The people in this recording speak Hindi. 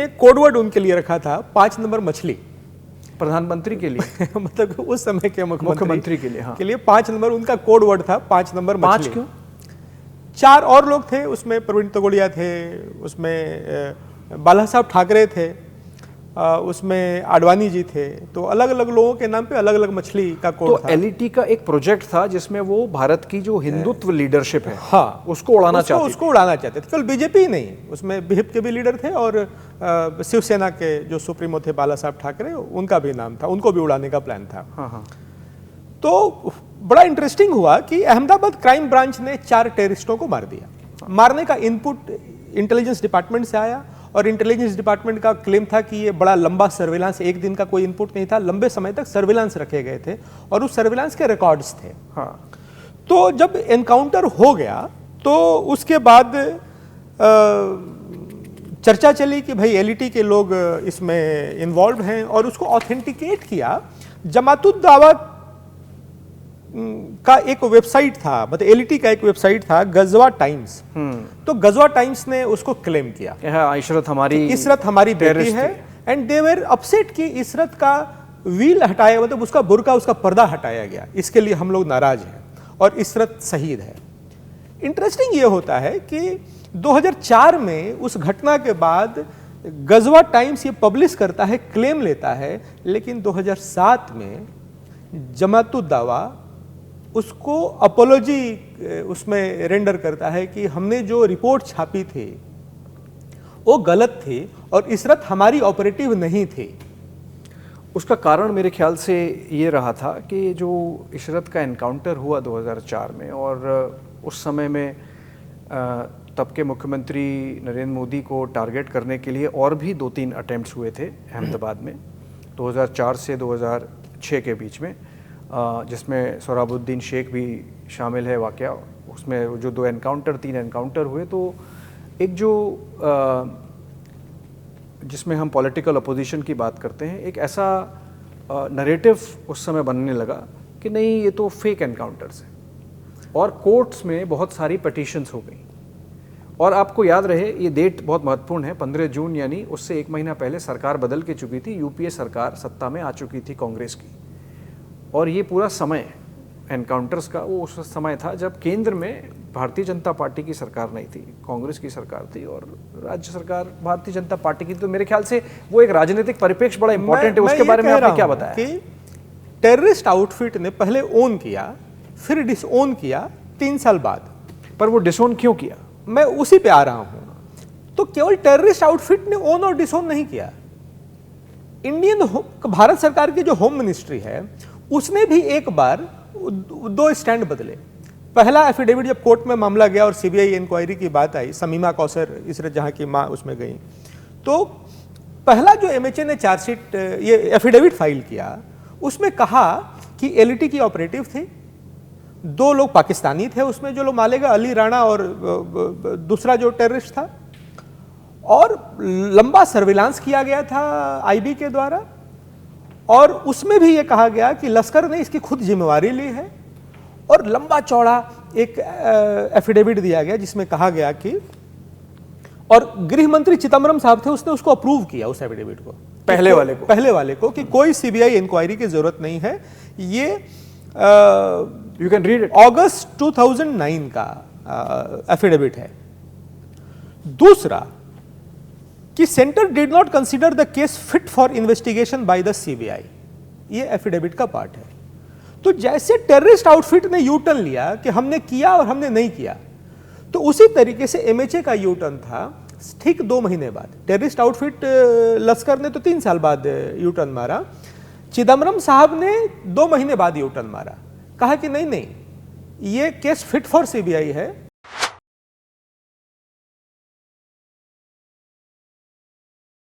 एक कोडवर्ड उनके लिए रखा था 5 नंबर मछली, प्रधानमंत्री के लिए मतलब उस समय के मुख्यमंत्री के लिए, हाँ, के लिए 5 नंबर उनका कोड वर्ड था, 5 नंबर मछली। 5 क्यों? 4 और लोग थे उसमें, प्रवीण तोगड़िया थे उसमें, बाला साहब ठाकरे थे उसमें, आडवाणी जी थे, तो अलग अलग लोगों के नाम पे अलग अलग मछली का कोड तो था। एलईटी का एक प्रोजेक्ट था जिसमें वो भारत की जो हिंदुत्व लीडरशिप है, हाँ, उसको उड़ाना चाहते थे। उसको उड़ाना चाहते थे। केवल बीजेपी ही नहीं, उसमें बीजेपी के भी लीडर थे और शिवसेना के जो सुप्रीमो थे बाला साहब ठाकरे, उनका भी नाम था, उनको भी उड़ाने का प्लान था। हाँ हाँ। तो बड़ा इंटरेस्टिंग हुआ कि अहमदाबाद क्राइम ब्रांच ने 4 टेररिस्टों को मार दिया। मारने का इनपुट इंटेलिजेंस डिपार्टमेंट से आया और इंटेलिजेंस डिपार्टमेंट का क्लेम था कि ये बड़ा लंबा सर्विलांस, एक दिन का कोई इनपुट नहीं था, लंबे समय तक सर्विलांस रखे गए थे और उस सर्विलांस के रिकॉर्ड्स थे। हाँ। तो जब एनकाउंटर हो गया तो उसके बाद चर्चा चली कि भाई एलईटी के लोग इसमें इन्वॉल्व हैं और उसको ऑथेंटिकेट किया। जमातुद्दावा का एक वेबसाइट था, मतलब एलईटी का एक वेबसाइट था गजवा टाइम्स, तो गजवा टाइम्स ने उसको क्लेम किया, इशरत हमारी बेटी है, एंड दे वर अपसेट कि इशरत का व्हील हटाया, मतलब उसका बुर्का, उसका पर्दा हटाया गया, इसके लिए हम लोग नाराज हैं और इशरत शहीद है। इंटरेस्टिंग ये होता है कि 2004 में उस घटना के बाद गजवा टाइम्स ये पब्लिश करता है, क्लेम लेता है, लेकिन 2007 में जमातुद्दावा उसको अपोलॉजी उसमें रेंडर करता है कि हमने जो रिपोर्ट छापी थी वो गलत थी और इशरत हमारी ऑपरेटिव नहीं थी। उसका कारण मेरे ख्याल से ये रहा था कि जो इशरत का एनकाउंटर हुआ 2004 में, और उस समय में तब के मुख्यमंत्री नरेंद्र मोदी को टारगेट करने के लिए और भी 2-3 अटेम्प्ट्स हुए थे अहमदाबाद में 2004 से 2006 के बीच में, जिसमें सोहराबुद्दीन शेख भी शामिल है वाकया। उसमें जो 3 एनकाउंटर हुए, तो एक जो जिसमें हम पॉलिटिकल अपोजिशन की बात करते हैं, एक ऐसा नरेटिव उस समय बनने लगा कि नहीं, ये तो फेक एनकाउंटर्स हैं, और कोर्ट्स में बहुत सारी पिटीशंस हो गई। और आपको याद रहे, ये डेट बहुत महत्वपूर्ण है, 15 जून, यानी उससे 1 महीना पहले सरकार बदल के चुकी थी, यूपीए सरकार सत्ता में आ चुकी थी कांग्रेस की, और ये पूरा समय एनकाउंटर्स का वो उस समय था जब केंद्र में भारतीय जनता पार्टी की सरकार नहीं थी, कांग्रेस की सरकार थी, और राज्य सरकार भारतीय जनता पार्टी की। तो मेरे ख्याल से वो एक राजनीतिक परिप्रेक्ष्य बड़ा इंपॉर्टेंट है। उसके बारे में आपने क्या बताया? कि टेररिस्ट आउटफिट ने पहले ओन किया, फिर डिसओन किया 3 साल बाद। पर वो डिसओन क्यों किया? मैं उसी पे आ रहा हूं। तो केवल टेररिस्ट आउटफिट ने ओन और डिसओन नहीं किया, भारत सरकार की जो होम मिनिस्ट्री है उसने भी एक बार 2 स्टैंड बदले। पहला एफिडेविट जब कोर्ट में मामला गया और सीबीआई इंक्वायरी की बात आई, शमीमा कौसर इशरत जहां की मां उसमें गई, तो पहला जो एमएचए ने चार्जशीट ये एफिडेविट फाइल किया, उसमें कहा कि एलईटी की ऑपरेटिव थी, 2 लोग पाकिस्तानी थे उसमें जो लोग मारे गए, अली राणा और दूसरा जो टेररिस्ट था, और लंबा सर्विलांस किया गया था आईबी के द्वारा, और उसमें भी ये कहा गया कि लश्कर ने इसकी खुद जिम्मेवारी ली है, और लंबा चौड़ा एक एफिडेविट दिया गया जिसमें कहा गया कि, और गृह मंत्री चिदम्बरम साहब थे, उसने उसको अप्रूव किया उस एफिडेविट को, पहले वाले को कि कोई सीबीआई इंक्वायरी की जरूरत नहीं है। ये यू कैन रीड इट, अगस्त 2009 का एफिडेविट है। दूसरा कि centre did not consider the case fit for investigation by the CBI, ये एफिडेविट का पार्ट है। तो जैसे टेररिस्ट आउटफिट ने यू टर्न लिया कि हमने किया और हमने नहीं किया, तो उसी तरीके से एमएचए का यू टर्न था ठीक 2 महीने बाद। टेररिस्ट आउटफिट लश्कर ने तो 3 साल बाद यू टर्न मारा, चिदम्बरम साहब ने 2 महीने बाद यू टर्न मारा, कहा कि नहीं, ये केस फिट फॉर सीबीआई है,